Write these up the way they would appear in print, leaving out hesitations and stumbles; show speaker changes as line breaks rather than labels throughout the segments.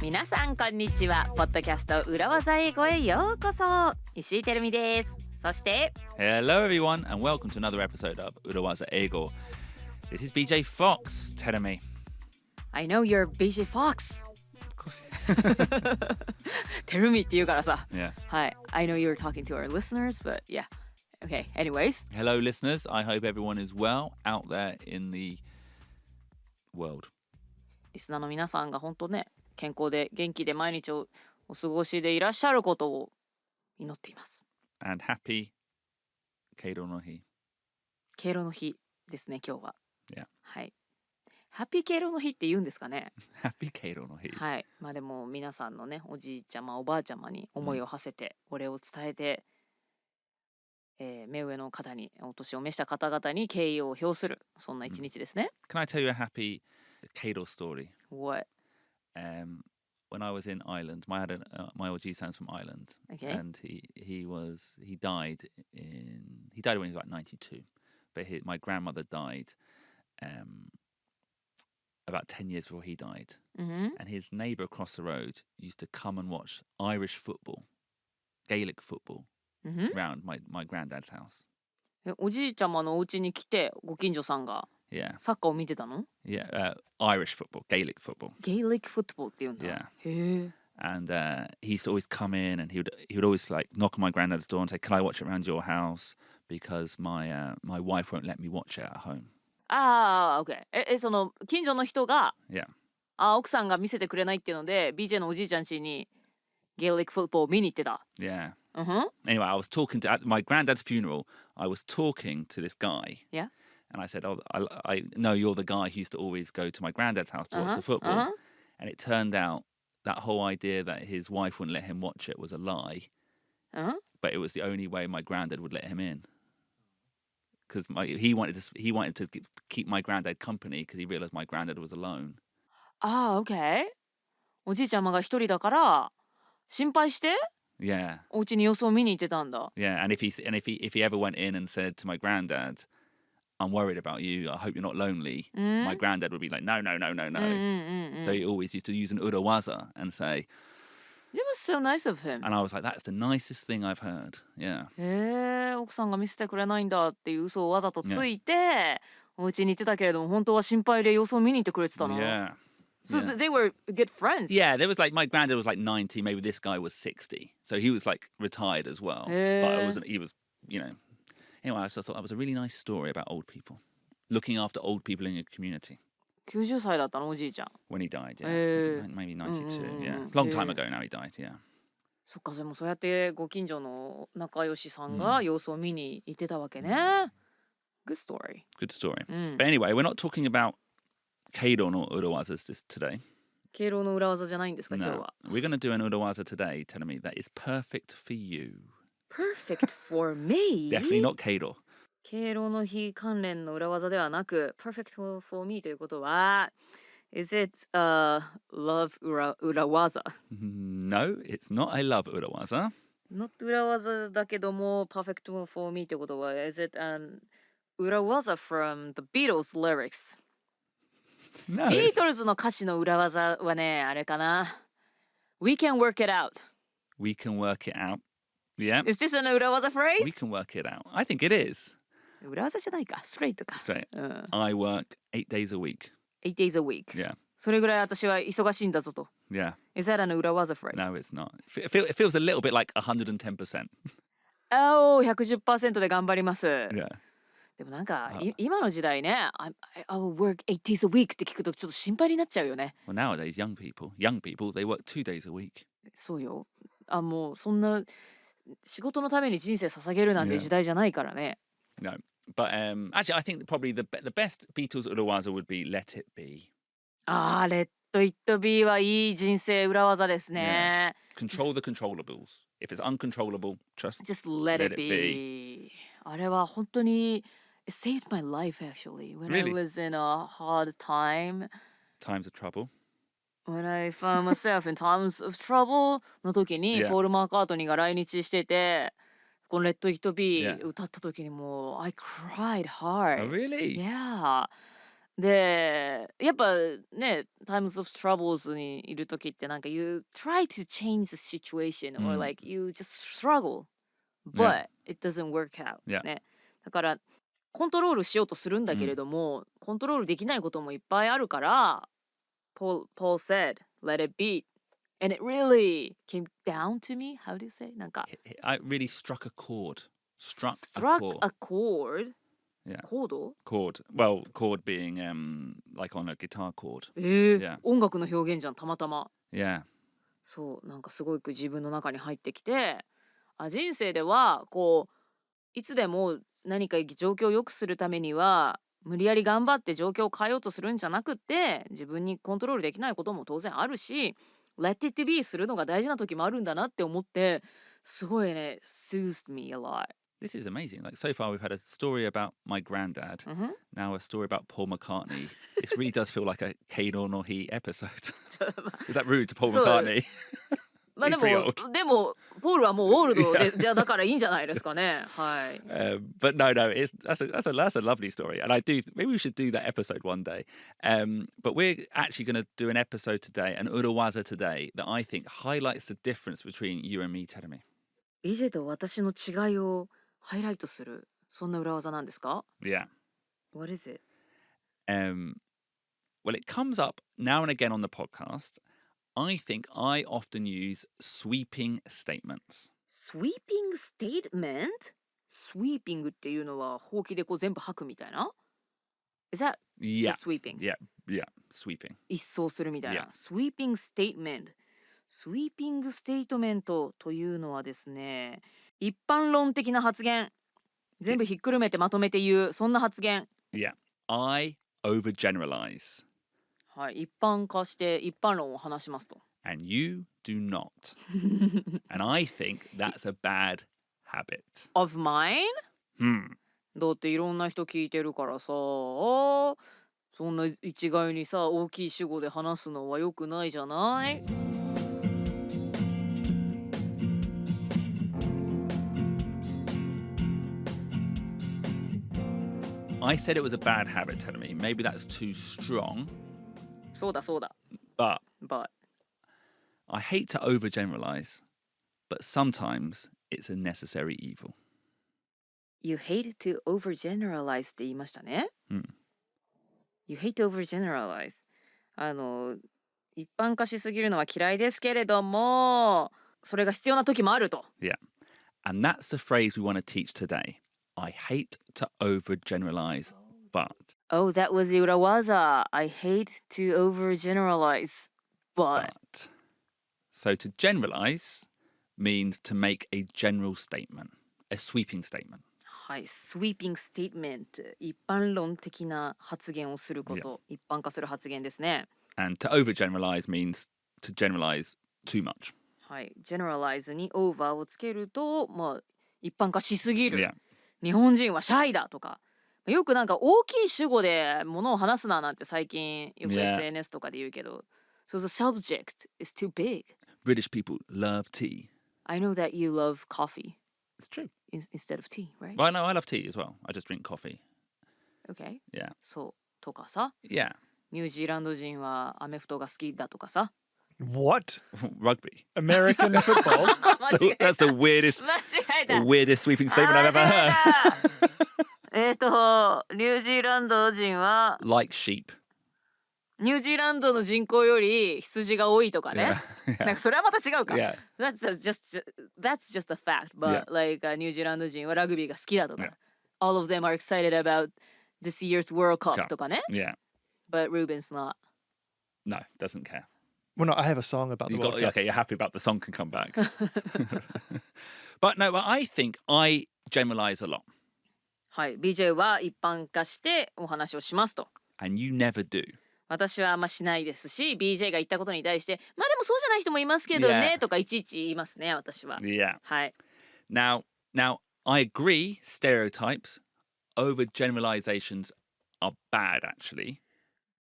皆さんこんにちは。ポッドキャスト裏技英語へようこそ。石井てるみです。そして
Hello everyone and welcome to another episode of 裏技英語 This is BJ Fox, Terumi.
I know you're BJ Fox.
Of course.
てるみって言うからさ。
Yeah.
はい。I know you're talking to our listeners, but yeah. Okay, anyways.
Hello listeners, I hope everyone is well out there in the world.
リスナーの皆さんが本当ね、健康で元気で毎日をお過ごしでいらっしゃることを祈っています。
And happy 敬老の日。
敬老の日ですね、今日は。
Yeah.
はい。ハッピー敬老の日って言うんですかね。
Happy 敬老の日。
はい。まあでも皆さんのね、おじいちゃま、おばあちゃまに思いを馳せて、お礼を伝えて、目上の方に、お年を召した方々に敬意を表する、そんな一日ですね。
Can I tell you a happy 敬老 story?
What?
When I was in Ireland, my Oji-san's from Ireland,
Okay.
and he died when he was about 92, but my grandmother died about 10 years before he died, and his neighbour across the road used to come and watch Irish football, Gaelic football, around my granddad's house.
おじいちゃまのお家に来て、ご近所さんが
Yeah,
サッカーを見てたの？
yeah, Irish football, Gaelic football.
Gaelic football って言うんだ。
Yeah.
へえ。
And he used to always come in, and he would always like knock on my granddad's door and say, "Can I watch it around your house? Because my wife won't let me watch it at home."
ああ、OK。その近所の人が、
Yeah.
奥さんが見せてくれないっていうので、BJ のおじいちゃん家に Gaelic football を見に行ってた。
Yeah.
Anyway,
I was talking at my granddad's funeral. I was talking to this guy.
Yeah.
And I said, "Oh, I know you're the guy who used to always go to my granddad's house to watch the football." And it turned out that whole idea that his wife wouldn't let him watch it was a lie. But it was the only way my granddad would let him in. Because he wanted to keep my granddad company because he realized my granddad was alone.
OK。おじいちゃまが一人だから心配して
Yeah.
お家に様子を見に行ってたんだ。
Yeah, and if he ever went in and said to my granddad, "I'm worried about you. I hope you're not lonely," my granddad would be like, "No, no, no, no, no." So he always used to use an urawaza and say,
It was so nice of him.
and I was like, "That's the nicest thing I've heard." Yeah.
へえ、奥さんが見せてくれないんだっていう嘘をわざとついて、お家に行ってたけれども、本当は心配で様子を見に行ってくれてたの。
Yeah.
So
Yeah.
they were good friends.
Yeah, there was like my granddad was like 90, maybe this guy was 60. So he was like retired as well. But he was, Anyway, I thought that was a really nice story about old people. Looking after old people in your community.
90歳だったの、おじいちゃん。
When he died, yeah. Maybe 92, yeah. Long time ago now he died, yeah.
そっか、でもそうやってご近所の仲良しさんが様子を見に行ってたわけね。Good story.
Good story. But anyway, we're not talking about Keiro no urawazas today.
敬老の裏技じゃないんですか、今日
No.
は。
We're going to do an urawaza today, telling me that is perfect for you.
Perfect for me?
Definitely not Keiro.
敬老の日関連の裏技ではなく Perfect for me ということは Is it love 裏技
No, it's not a love urawaza.
Not 裏技だけども Perfect for me ということは Is it an 裏技 from the Beatles lyrics?
No.
ビートルズの歌詞の裏技はね、あれかな We can work it out.
We can work it out. Yeah.
Is this an 裏技 phrase?
We can work it out. I think it is.
裏技じゃないか、ストレートか。
Straight. I work 8 days a week.
8 days a week.
Yeah.
それぐらい私は忙しいんだぞと。
Yeah.
Is that an 裏技 phrase?
No, it's not. It feels a little bit like 110%.110%
で頑張ります。
Yeah.
でもなんか、今の時代ね、I will work 8 days a week って聞くとちょっと心配になっちゃうよね。
Well, nowadays, young people, they work 2 days a week.
そうよ。もうそんな仕事のために人生捧げるなんて時代じゃないからね。
No. But actually, I think probably the best Beatles urawaza would be Let It Be.
Let It Be はいい人生裏技ですね。
Control the controllables. If it's uncontrollable, just
let it be. あれは本当に It saved my life actually when I
Really?
was in a hard time.
Times of trouble.
When I found myself in times of trouble の時に、
Yeah.
ポール・マーカートニーが来日してて、本 Let It Be
Yeah.
歌った時にもう I cried hard.
Oh, really?
Yeah. で、やっぱね、Times of Troubles にいる時ってなんか You try to change the situation or like you just struggle, but it doesn't work out. ね。だからコントロールしようとするんだけれども、コントロールできないこともいっぱいあるから、Paul said, let it be. And it really came down to me. How do you say? なんか
I really struck a chord. Struck
a chord.
Yeah.
コード
Chord. Well, chord being like on a guitar chord. Yeah.
音楽の表現じゃん、たまたま。
Yeah.
そう、なんかすごく自分の中に入ってきて、人生ではこういつでも何か状況を良くするためには無理やり頑張って状況を変えようとするんじゃなくって、自分にコントロールできないことも当然あるし、Let it be するのが大事な時もあるんだなって思って、すごいね、soothed me a lot.
This is amazing. Like so far, we've had a story about my granddad. Now a story about Paul McCartney. It really does feel like a Kano no He episode. Is that rude to Paul McCartney?
まあでもポールはもうオールドでだからいいんじゃないですかね。はい。
But no, that's a lovely story, and maybe we should do that episode one day. But we're actually going to do an episode today, an urawaza today, that I think highlights the difference between you and me, Terumi.
BJ と私の違いをハイライトする、そんな裏技なんですか？
Yeah.
What is it?
Well, it comes up now and again on the podcast. I think I often use sweeping statements.
Sweeping statement? Sweeping っていうのはほうきでこう全部吐くみたいな？ Is that
Yeah.
sweeping?
Yeah. Sweeping.
一掃するみたいな。
Yeah.
Sweeping statement. Sweeping statement というのはですね、一般論的な発言。全部ひっくるめてまとめて言う、そんな発言。
Yeah. I overgeneralize.
はい、一般化して一般論を話しますと。
And you do not. And I think that's a bad habit.
Of mine? だっていろんな人聞いてるからさ、そんな一概にさ、大きい主語で話すのは良くないじゃない？I
said it was a bad habit, Terumi. Maybe that's too strong.
そうだそうだ。
But
But
I hate to overgeneralize, but sometimes it's a necessary evil.
You hate to overgeneralize って言いましたね。You hate to overgeneralize. 一般化しすぎるのは嫌いですけれども、それが必要な時もあると。
Yeah. And that's the phrase we want to teach today. I hate to overgeneralize, but.
Oh, that was the urawaza. I hate to overgeneralize, but.
So to generalize means to make a general statement, a sweeping statement.
はい、sweeping statement。一般論的な発言をすること、一般化する発言ですね。
And to overgeneralize means to generalize too much.
はい、generalize に over をつけると、まあ、一般化しすぎる。
Yeah.
日本人はシャイだとか。よくなんか大きい主語でものを話すななんて最近よく SNS とかで言うけど、So the subject is too big.
British people love tea.
I know that you love coffee.
It's true.
Instead of tea, right?
Well, no, I love tea as well. I just drink coffee.
Okay.
Yeah.
そうとかさ。
Yeah.
ニュージーランド人はアメフトが好きだとかさ。
What?
Rugby.
American football?
That's the weirdest sweeping statement I've ever heard.
ニュージーランド人は
Like sheep.
ニュージーランドの人口より羊が多いとかね。なんかそれはまた違うか。
Yeah.
That's just a fact. But like ニュージーランド人はラグビーが好きだとか。All of them are excited about this year's World Cup とかね。
Yeah.
But Ruben's not.
No, doesn't care.
Well, no, I have a song about the World Cup.
Okay, you're happy about the song can come back. But no, I think I generalize a lot.
はい、BJ は一般化してお話をしますと。
And you never do.
私はあんましないですし、BJ が言ったことに対して、まあでもそうじゃない人もいますけどね、とかいちいち言いますね、私は。
Yeah.
はい。
Now, I agree, stereotypes, overgeneralizations are bad, actually.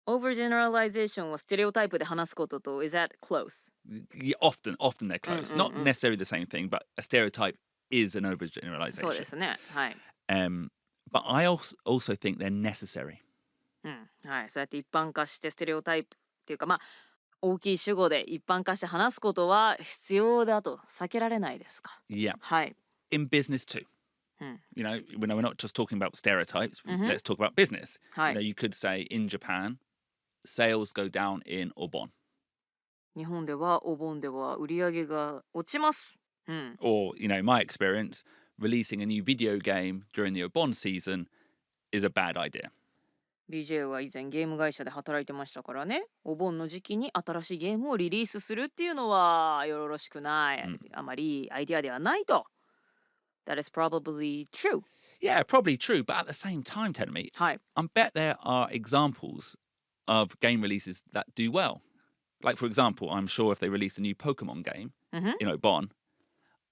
Overgeneralization はステレオタイプで話すことと、is that close?
Often they're close. Not necessarily the same thing, but a stereotype is an overgeneralization.
そうですね。はい。
But I also think they're necessary.
はい。そうやって一般化してステレオタイプっていうか、まあ大きい主語で一般化して話すことは必要だと避けられないですか。
Yeah.
はい。
In business too. You know, we're not just talking about stereotypes. Let's talk about business.
はい。
You know, you could say in Japan, sales go down in Obon.
日本ではお盆では売り上げが落ちます。
Or, you know, my experience, releasing a new video game during the Obon season is a bad idea.
BJ は以前ゲーム会社で働いてましたからね、お盆の時期に新しいゲームをリリースするっていうのはよろしくない、あまりいいアイディアではないと。That is probably true.
Yeah, probably true. But at the same time, Terumi,
はい。
I bet there are examples of game releases that do well. Like, for example, I'm sure if they release a new Pokemon game, in Obon,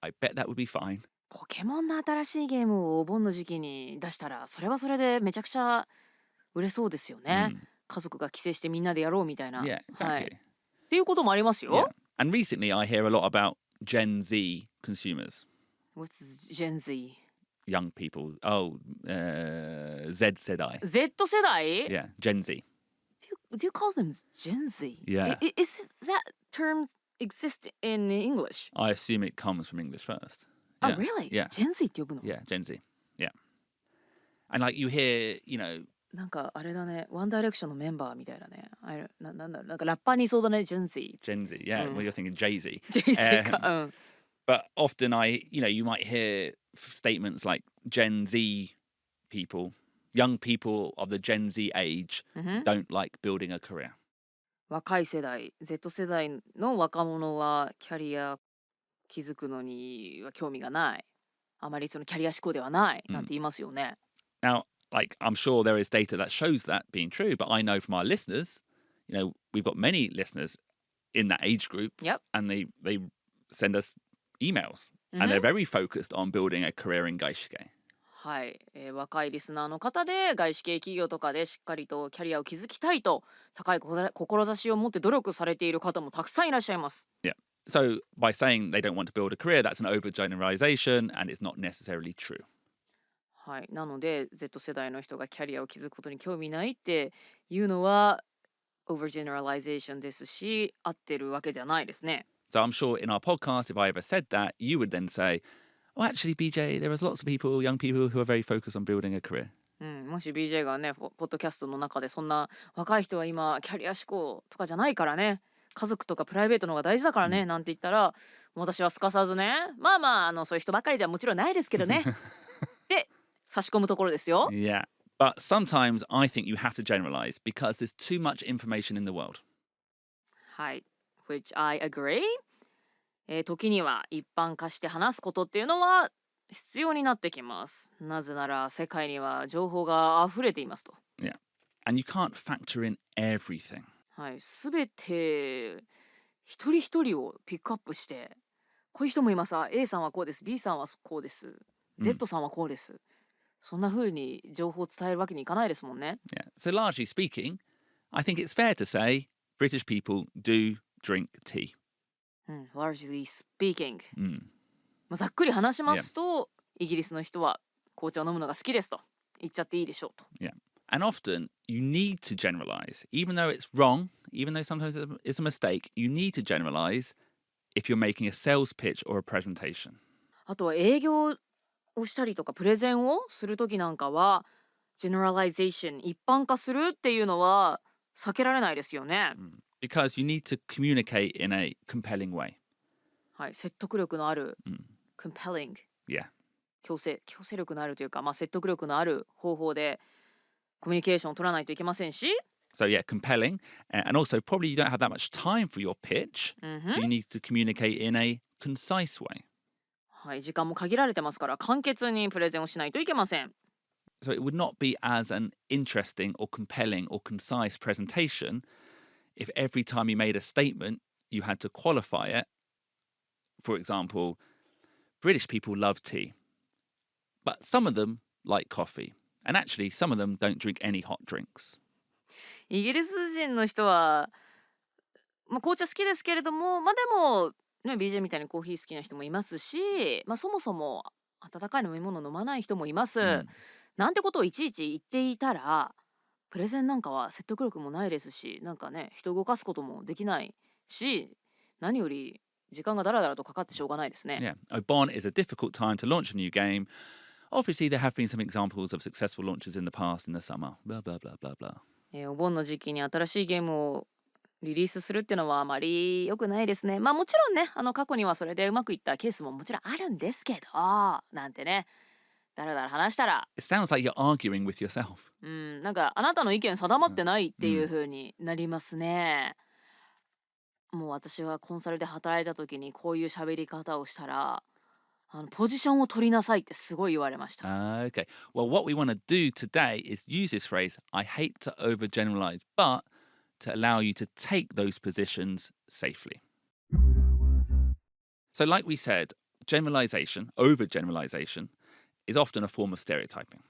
I bet that would be fine.
ポケモンの新しいゲームをお盆の時期に出したら、それはそれでめちゃくちゃ売れそうですよね。家族が帰省してみんなでやろうみたいな。
Yeah, exactly.
はい。っていうこともありますよ。
Yeah. And recently I hear a lot about Gen Z consumers.
What's Gen Z?
Young people. Oh, Z 世代.
Z 世代
Yeah, Gen Z.
Do you call them Gen Z?
Yeah.
Is that term exist in English?
I assume it comes from English first.
Oh,
Yeah.
really?
Yeah.
Gen Z って呼ぶの
Yeah, Gen Z. Yeah. And like you hear, you know,
なんかあれだね、ワンダイレクションのメンバーみたいなね。なんだろう、なんかラッパーにいそうだね、Gen Z.
Gen Z. Yeah, well, you're thinking Jay-Z.
Jay-Z か。
But often you might hear statements like Gen Z people, young people of the Gen Z age don't like building a career.
若い世代、Z 世代の若者はキャリア築くのには興味がない。あまりそのキャリア志向ではないなんて言いますよね。
Now, like, I'm sure there is data that shows that being true, but I know from our listeners, you know, we've got many listeners in that age group,
Yep.
and they send us emails, and they're very focused on building a career in 外資系。
はい、若いリスナーの方で外資系企業とかでしっかりとキャリアを築きたいと高い志を持って努力されている方もたくさんいらっしゃいます。
Yeah. So by saying they don't want to build a career, that's an overgeneralization, and it's not necessarily true.
はい、なので Z 世代の人がキャリアを築くことに興味ないっていうのは overgeneralization ですし、合ってるわけではないですね。
So I'm sure in our podcast, if I ever said that, you would then say, "Oh, actually, BJ, there is lots of people, young people, who are very focused on building a career."
もし BJ がね、ポッドキャストの中でそんな若い人は今キャリア志向とかじゃないからね、家族とかプライベートの方が大事だからね、なんて言ったら、私はすかさずね、まあそういう人ばかりではもちろんないですけどね。で、差し込むところですよ。
Yeah. But sometimes I think you have to generalize because there's too much information in the world.
はい。Which I agree. 時には一般化して話すことっていうのは必要になってきます。なぜなら世界には情報が溢れていますと。
Yeah. And you can't factor in everything.
はい。すべて一人一人をピックアップして、こういう人もいます。A さんはこうです。B さんはこうです。Z さんはこうです。そんな風に情報を伝えるわけにいかないですもんね。
Yeah. So largely speaking, I think it's fair to say British people do drink tea.
Largely speaking. ざっくり話しますと、イギリスの人は紅茶を飲むのが好きですと言っちゃっていいでしょうと。
Yeah. And often you need to generalize, even though it's wrong, even though sometimes it's a mistake, you need to generalize if you're making a sales pitch or a presentation.
あとは営業をしたりとかプレゼンをするときなんかは、generalization 一般化するっていうのは避けられないですよね。
Because you need to communicate in a compelling way.
はい、説得力のある、compelling。
Yeah.
強制力のあるというか、説得力のある方法でコミュニケーションを取らないといけませんし。
So yeah, compelling, and also probably you don't have that much time for your pitch, so you need to communicate in a concise way.
はい、時間も限られてますから簡潔にプレゼンをしないといけません。
So it would not be as an interesting or compelling or concise presentation if every time you made a statement, you had to qualify it. For example, British people love tea, but some of them like coffee, and actually some of them don't drink any hot drinks. イ
ギリス人の人は、紅茶好きですけれども、でもね、BJ みたいにコーヒー好きな人もいますし、そもそも温かい飲み物飲まない人もいます、なんてことをいちいち言っていたらプレゼンなんかは説得力もないですし、なんかね、人を動かすこともできないし、何より時間がだらだらとかかってしょうがないですね。
Yeah, Obon is a difficult time to launch a new game. Obviously, there have been some examples of successful launches in the past in the summer. Blah, blah, blah, blah, blah.
お盆の時期に新しいゲームをリリースするっていうのはあまり良くないですね。もちろんね、過去にはそれでうまくいったケースももちろんあるんですけど、なんてね、だらだら話したら、
It sounds like you're arguing with yourself.
なんかあなたの意見定まってないっていう風になりますね。もう私はコンサルで働いた時にこういう喋り方をしたら、ポジションを取りなさいってすごい言われました。
Okay. Well, what we want to do today is use this phrase, I hate to overgeneralize, but to allow you to take those positions safely. So, like we said, generalization, overgeneralization, is often a form of stereotyping.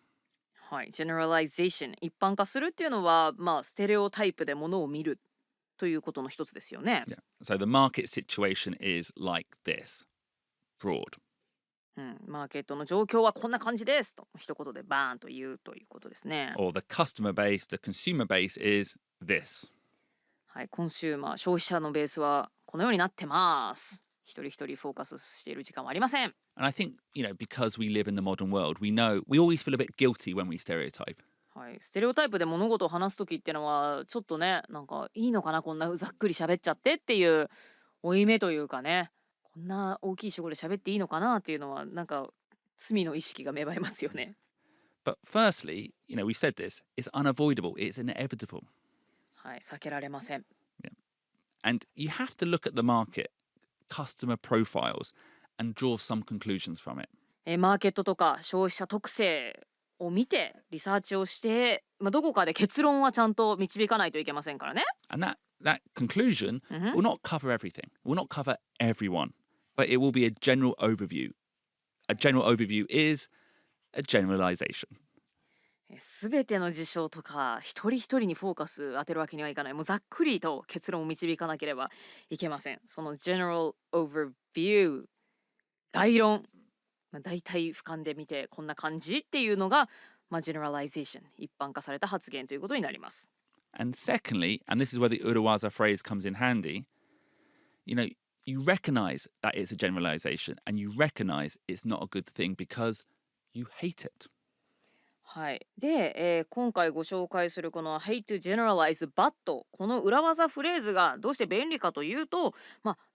はい、generalization 一般化するっていうのは、ステレオタイプでものを見るということの一つですよね。
Yeah. So the market situation is like this, broad.
マーケットの状況はこんな感じですと一言でバーンと言うということですね。
Or the customer base, the consumer base is this.
はい、コンシューマー、消費者のベースはこのようになってます。一人一人フォーカスしている時間はありません。
And I think, because we live in the modern world, we always feel a bit guilty when we stereotype.
はい、ステレオタイプで物事を話すときってのはちょっとね、なんかいいのかな、こんなざっくり喋っちゃってっていう負い目というかね、こんな大きい主語で喋っていいのかなっていうのはなんか罪の意識が芽生えますよね。
But firstly, we've said this, it's unavoidable, it's inevitable.
はい、避けられません。
And you have to look at the market, customer profiles, and draw some conclusions from it.
マーケットとか消費者特性を見てリサーチをして、どこかで結論はちゃんと導かないといけませんからね。
And that conclusion will not cover everything, will not cover everyone, but it will be a general overview. A general overview is a generalization.
すべての事象とか一人一人にフォーカス当てるわけにはいかない。もうざっくりと結論を導かなければいけません。その general overview 概論、大体俯瞰で見てこんな感じっていうのが、generalization 一般化された発言ということになります。
And secondly, and this is where the Urawaza phrase comes in handy, you recognize that it's a generalization and you recognize it's not a good thing because you hate it.
はい、で、今回ご紹介するこの hate to generalize but この裏技フレーズがどうして便利かというと、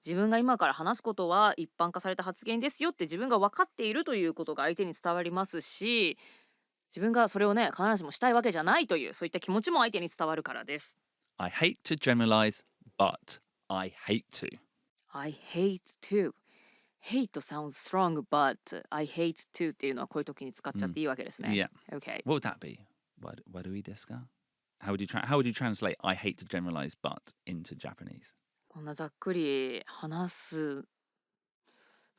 自分が今から話すことは一般化された発言ですよって自分が分かっているということが相手に伝わりますし、自分がそれをね必ずしもしたいわけじゃないというそういった気持ちも相手に伝わるからです。
I hate to generalize, but I hate to.
I hate to。Hate sounds strong, but I hate to っていうのはこういう時に使っちゃっていいわけですね。
Yeah.
Okay.
What would that be? What do we discuss? How would you translate I hate to generalize, but into Japanese?
こんなざっくり話す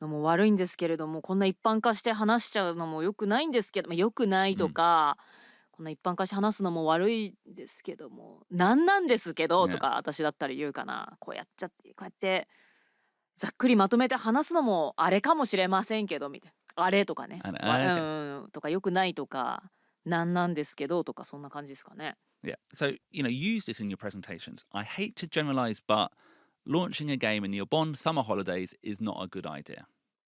のも悪いんですけれども、こんな一般化して話しちゃうのも良くないんですけど、良くないとか、こんな一般化して話すのも悪いですけども、なんですけどとか私だったら言うかな。こうやっちゃってこうやってざっくりまとめて話すのもあれかもしれませんけどみたいな、あれとかね、とか良くないとかなんですけどとかそんな感じですかね。
Yeah. So, use this in your presentations. I hate to generalize, but launching a game in the Obon summer holidays is not a good idea.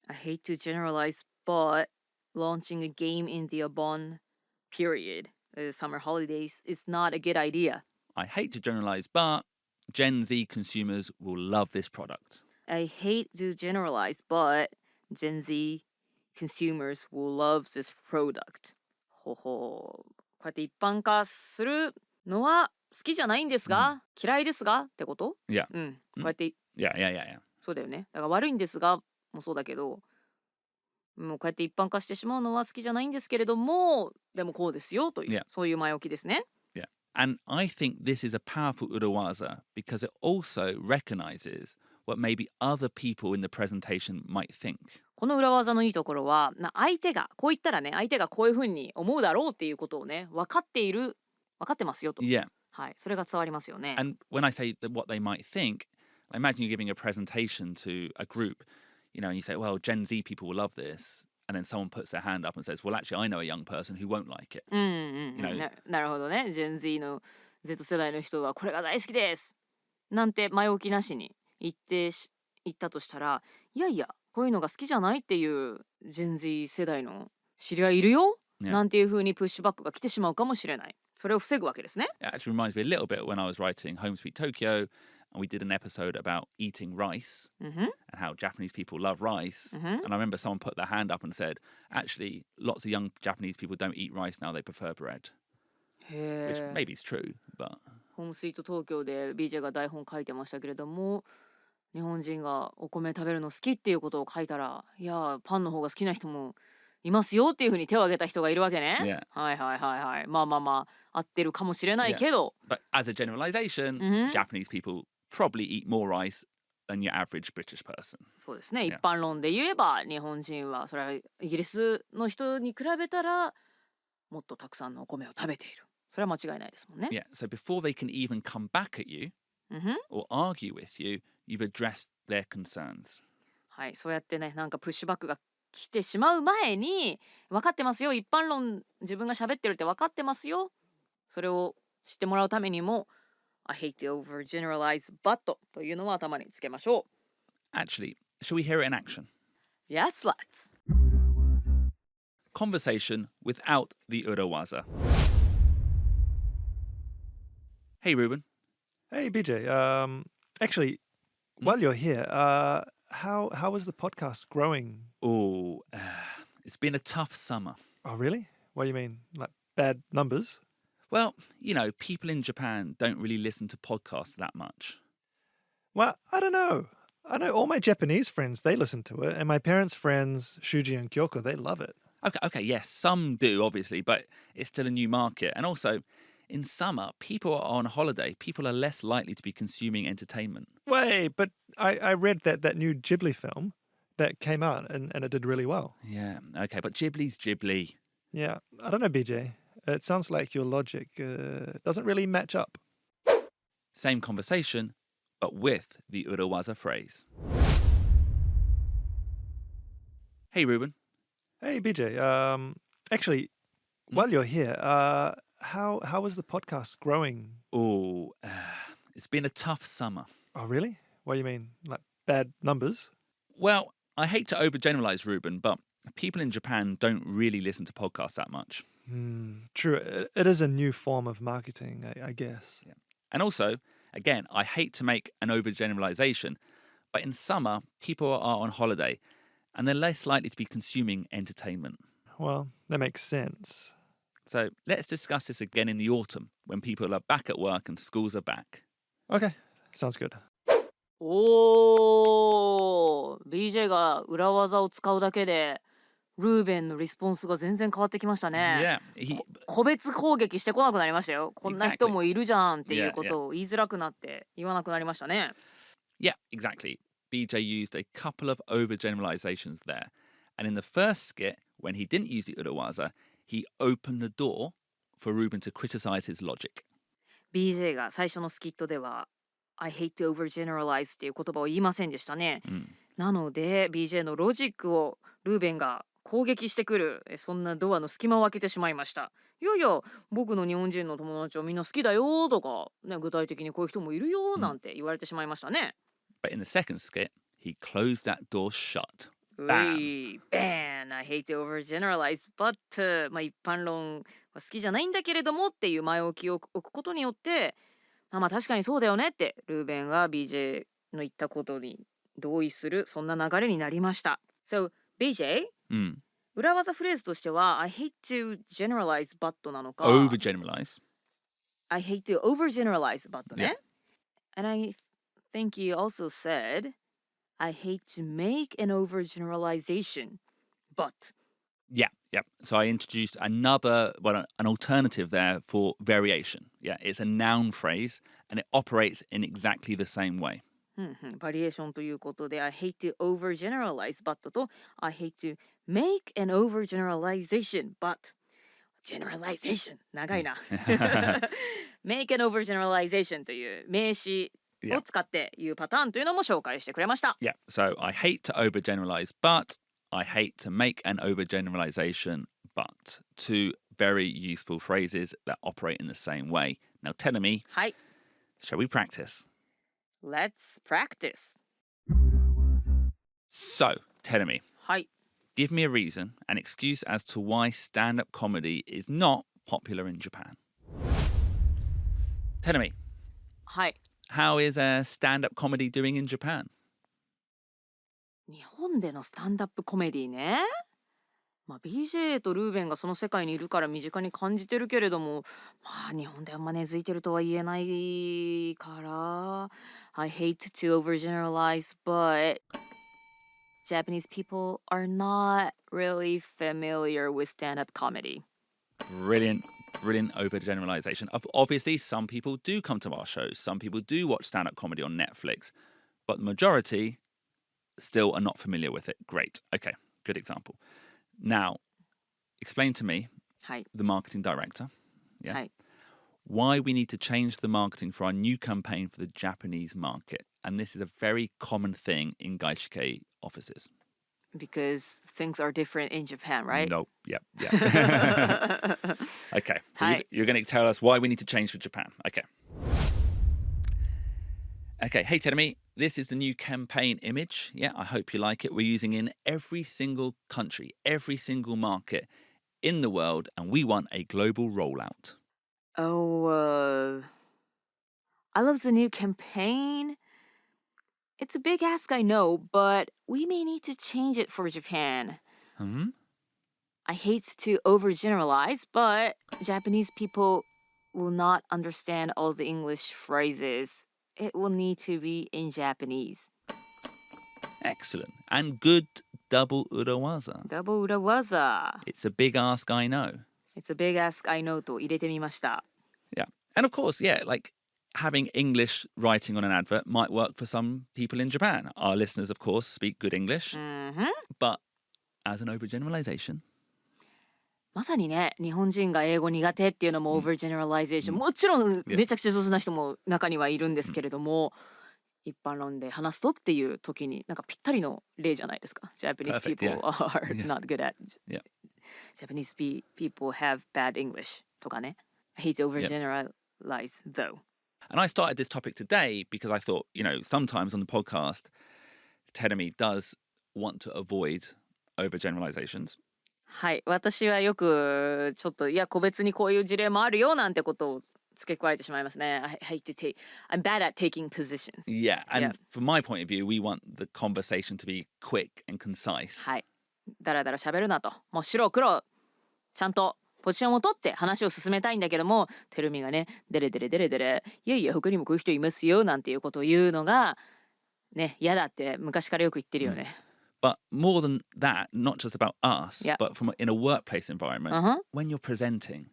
I hate to generalize, but launching a game in the Obon period, summer holidays, is not a good idea.
I hate to generalize, but Gen Z consumers will love this product.
I hate to generalize, but Gen Z consumers will love this product. こうやって一般化するのは好きじゃないんですが、嫌いですがってこと？
Yeah.
こうやって、
Yeah.
そうだよね。だから悪いんですがもそうだけど、もうこうやって一般化してしまうのは好きじゃないんですけれども、でもこうですよという、そういう前置きですね。
Yeah. And I think this is a powerful urawaza because it also recognizes what maybe other people in the presentation might think.
この裏技のいいところは、相手がこう言ったらね、相手がこういうふうに思うだろうっていうことをね、分かってますよと。
Yeah.
はい、それが伝わりますよね。
And when I say that what they might think, Imagine you're giving a presentation to a group, and you say, well, Gen Z people will love this. And then someone puts their hand up and says, well, actually, I know a young person who won't like it.
なるほどね。Gen Z の Z 世代の人はこれが大好きですなんて前置きなしに言ったとしたら、いやいや、こういうのが好きじゃないっていう Gen Z 世代の知り合いいるよ、なんていう風にプッシュバックが来てしまうかもしれない。それを防ぐわけですね。
It actually reminds me a little bit when I was writing Home Sweet Tokyo, and we did an episode about eating rice and how Japanese people love rice. And I remember someone put their hand up and said, actually, lots of young Japanese people don't eat rice now, they prefer bread. Which maybe is true, but...
ホームスイート東京で BJ が台本書いてましたけれども、日本人がお米食べるの好きっていうことを書いたら、いや、パンの方が好きな人もいますよっていうふうに手を挙げた人がいるわけね。はいはいはいはい。まあ、合ってるかもしれないけど。
But as a generalization, Japanese people probably eat more rice than your average British person.
そうですね。一般論で言えば、日本人はそれはイギリスの人に比べたらもっとたくさんのお米を食べている。それは間違いないですもんね。
Yeah, so before they can even come back at you or argue with you, you've addressed their concerns.
はい、そうやってね、なんかプッシュバックが来てしまう前に、分かってますよ、一般論自分が喋ってるって分かってますよ。それを知ってもらうためにも、I hate to overgeneralize, but というのは頭につけましょ
う。Actually, shall we hear it in action?
Yes, let's.
Conversation without the urawaza. Hey, Ruben.
Hey, BJ. Actually, while you're here, how is the podcast growing?
Oh, it's been a tough summer.
Oh, really? What do you mean? Like bad numbers?
Well, people in Japan don't really listen to podcasts that much.
Well, I don't know. I know all my Japanese friends, they listen to it. And my parents' friends, Shuji and Kyoko, they love it.
Okay, yes, some do, obviously, but it's still a new market. And also, in summer, people are on holiday. People are less likely to be consuming entertainment.
Wait, but I read that new Ghibli film that came out and it did really well.
Yeah, okay, but Ghibli's Ghibli.
Yeah, I don't know, BJ. It sounds like your logic doesn't really match up.
Same conversation, but with the urawaza phrase. Hey, Ruben.
Hey, BJ. Actually, while you're here, how is the podcast growing?
Oh, it's been a tough summer.
Oh, really? What do you mean? Like bad numbers?
Well, I hate to overgeneralize, Ruben, but people in Japan don't really listen to podcasts that much.
True. It is a new form of marketing, I guess.
Yeah. And also, again, I hate to make an overgeneralization, but in summer, people are on holiday and they're less likely to be consuming entertainment.
Well, that makes sense.
So let's discuss this again in the autumn when people are back at work and schools are back.
Okay, sounds good.
おー、BJ が裏技を使うだけでルーベンのリスポンスが全然変わってきましたね。個別攻撃してこなくなりましたよ。こんな人もいるじゃんっていうことを言いづらくなって言わなくなりましたね。
Yeah, exactly. BJ used a couple of overgeneralizations there. And in the first skit, when he didn't use the urawaza, he opened the door for Ruben to criticize his logic.
BJ が最初のスキットでは I hate to overgeneralize っていう言葉を言いませんでしたね。なので BJ のロジックをルーベンが攻撃してくる、そんなドアの隙間を開けてしまいました。いやいや、僕の日本人の友達はみんな好きだよとか、ね、具体的にこういう人もいるよなんて言われてしまいましたね。
But in the second skit, he closed that door shut.
Bam! I hate to overgeneralize, but まあ一般論は好きじゃないんだけれどもっていう前置きを置くことによって、まあ確かにそうだよねってルーベンが BJ の言ったことに同意するそんな流れになりました。So, BJ? 裏技フレーズとしては I hate to generalize, but なのか
Overgeneralize.
I hate to overgeneralize, but ね。
Yeah.
And I think you also said I hate to make an overgeneralization, but.
Yeah. So I introduced an alternative there for variation. Yeah, it's a noun phrase and it operates in exactly the same way.
バリエーションということで I hate to overgeneralize, but と I hate to make an overgeneralization, but generalization 長いなmake an overgeneralization という名詞を使って言うパターンというのも紹介してくれました。
Yeah, so I hate to overgeneralize, but I hate to make an overgeneralization, but two very useful phrases that operate in the same way. Now, Terumi,
はい。
shall we practice?
Let's practice.
So, Terumi,
はい。
give me a reason, an excuse as to why stand-up comedy is not popular in Japan. Terumi,
はい。
how is stand-up comedy doing in Japan?
日本でのスタンダップコメディね。BJ とルーベンがその世界にいるから身近に感じてるけれども、日本であんま根付いてるとは言えないから、I hate to overgeneralize, but Japanese people are not really familiar with stand-up comedy.
Brilliant overgeneralization. Obviously, some people do come to our shows. Some people do watch stand-up comedy on Netflix. But the majority still are not familiar with it. Great. Okay, good example. Now, explain to me,
はい。
the marketing director,
はい。
why we need to change the marketing for our new campaign for the Japanese market. And this is a very common thing in gaishike offices.
Because things are different in Japan, right?
No, yeah. Okay, so
はい。
you're going to tell us why we need to change for Japan. Okay, hey Terumi, this is the new campaign image. Yeah, I hope you like it. We're using in every single country, every single market in the world, and we want a global rollout.
Oh, I love the new campaign. It's a big ask, I know, but we may need to change it for Japan. I hate to overgeneralize, but Japanese people will not understand all the English phrases. It will need to be in Japanese.
Excellent. And good double urawaza.
Double urawaza.
It's a big ask, I know.
It's a big ask, I know と入れてみました。
Yeah. And of course, yeah, like having English writing on an advert might work for some people in Japan. Our listeners, of course, speak good English. But as an overgeneralization,
まさにね、日本人が英語苦手っていうのも overgeneralization、もちろんめちゃくちゃ上手な人も中にはいるんですけれども、一般論で話すとっていう時になんかぴったりの例じゃないですか。Japanese
Perfect,
people
yeah.
are not good at
Yeah.
Japanese people have bad English とかね。I hate to overgeneralize though.
And I started this topic today because I thought, sometimes on the podcast, Terumi does want to avoid overgeneralizations.
はい、私はよくちょっと個別にこういう事例もあるよなんてことを付け加えてしまいますね。I'm bad at taking positions.
Yeah, and from my point of view, we want the conversation to be quick and concise.
はい、だらだら喋るなと。もう白黒ちゃんとポジションを取って話を進めたいんだけども、てるみがね、デレいやいや他にもこういう人いますよなんていうことを言うのがね、嫌だって昔からよく言ってるよね。
But more than that, not just about us, but in a workplace environment, when you're presenting,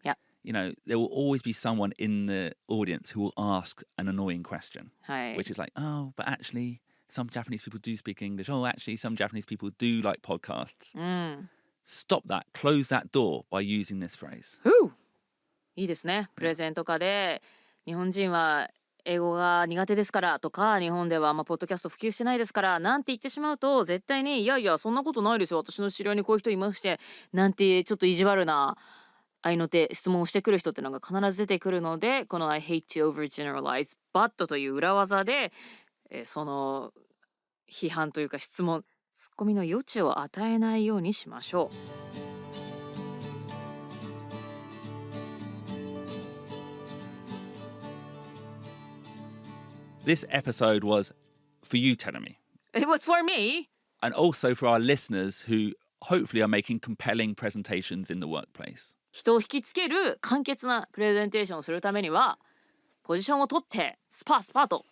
there will always be someone in the audience who will ask an annoying question, which is like, oh, but actually, some Japanese people do speak English. Oh, actually, some Japanese people do like podcasts. Stop that. Close that door by using this phrase.
いいですね。プレゼンとかで日本人は英語が苦手ですからとか、日本ではポッドキャスト普及してないですからなんて言ってしまうと、絶対にいやいやそんなことないですよ、私の知り合いにこういう人いましてなんてちょっと意地悪な合いの手質問をしてくる人ってのが必ず出てくるので、この I hate to overgeneralize but という裏技で、その批判というか質問、ツッコミの余地を与えないようにしましょう。
This episode was for you, Terumi.
It was for me.
And also for our listeners who hopefully are making compelling presentations in the workplace.
人を引きつける簡潔なプレゼンテーションをするためには、ポジションを取ってスパーと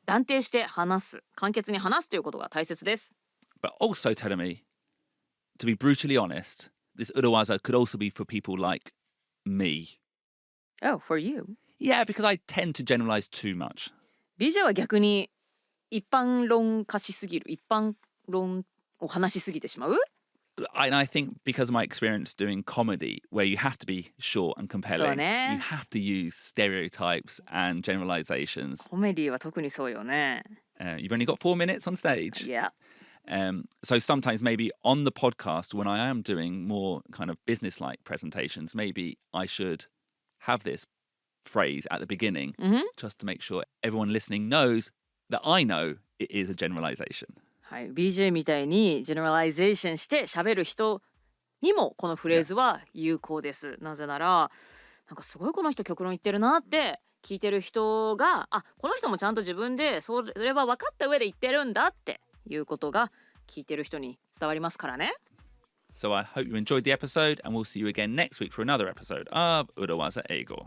断定して話す、簡潔に話すということが大切です。
But also, Terumi, to be brutally honest, this urawaza could also be for people like me.
Oh, for you?
Yeah, because I tend to generalize too much.
BJ は逆に一般論化しすぎる、一般論を話しすぎてしまう？
And I think because of my experience doing comedy, where you have to be short and compelling, you have to use stereotypes and generalizations.
コメディは特にそうよね。
You've only got 4 minutes on stage.
Yeah.
So sometimes maybe on the podcast, when I am doing more kind of business-like presentations, maybe I should have this phrase at the beginning, just to make sure everyone listening knows that I know it is a generalization.
はい、BJ みたいにジェネラライゼーションして喋る人にもこのフレーズは有効です。なぜならなんかすごいこの人極論言ってるなって聞いてる人がこの人もちゃんと自分でそれは分かった上で言ってるんだっていうことが聞いてる人に伝わりますからね。
So I hope you enjoyed the episode and we'll see you again next week for another episode of 裏技英語。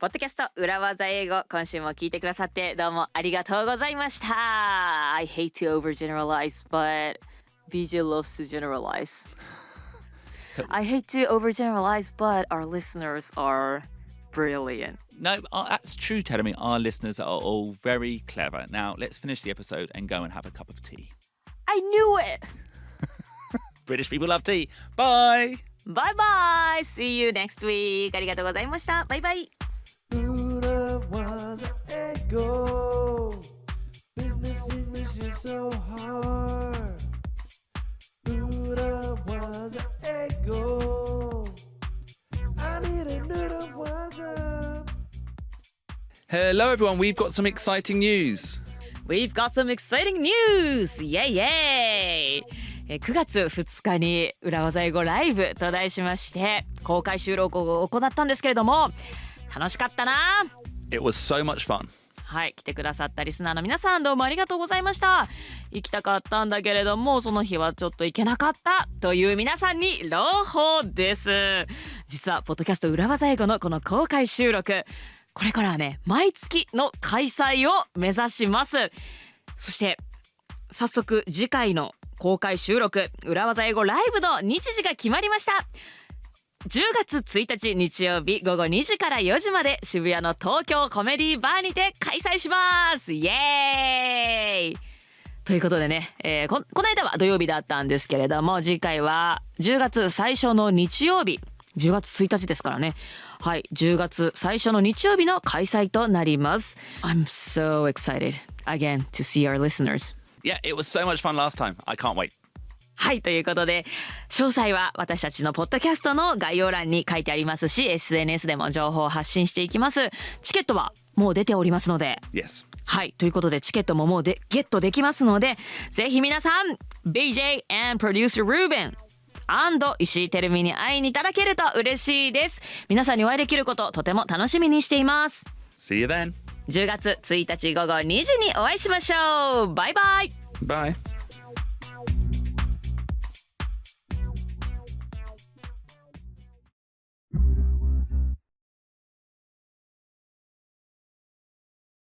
ポッドキャスト裏技英語、今週も聞いてくださってどうもありがとうございました。I hate to overgeneralize, but BJ loves to generalize. I hate to overgeneralize, but our listeners are brilliant.
No, that's true, Terumi. Our listeners are all very clever. Now, let's finish the episode and go and have a cup of tea.
I knew it!
British people love tea. Bye!
Bye bye! See you next week! ありがとうございました。バイバイ。
裏技英語 Business English is so hard 裏技英語 I need a new waza.
Hello, everyone. We've got some exciting news.
We've got some exciting news! イェイイェイ9月2日に裏技英語ライブと題しまして公開収録を行ったんですけれども楽しかったな。
It was so much fun.
はい、来てくださったリスナーの皆さんどうもありがとうございました。行きたかったんだけれどもその日はちょっと行けなかったという皆さんに朗報です。実はポッドキャスト裏技英語のこの公開収録これからはね毎月の開催を目指します。そして早速次回の公開収録裏技英語ライブの日時が決まりました。10月1日日曜日午後2時から4時まで渋谷の東京コメディバーにて開催します。イエーイということでね、この間は土曜日だったんですけれども次回は10月最初の日曜日10月1日ですからね。はい、10月最初の日曜日の開催となります。I'm so excited again to see our listeners.
Yeah, it was so much fun last time. I can't wait.
はい、ということで詳細は私たちのポッドキャストの概要欄に書いてありますし SNS でも情報を発信していきます。チケットはもう出ておりますので
Yes.
はい、ということでチケットももうゲットできますのでぜひ皆さん BJ and producer Ruben石井てるみに会いにいただけると嬉しいです。皆さんにお会いできることとても楽しみにしています。
See you then.
10月1日午後2時にお会いしましょう。バイバイ。
Bye.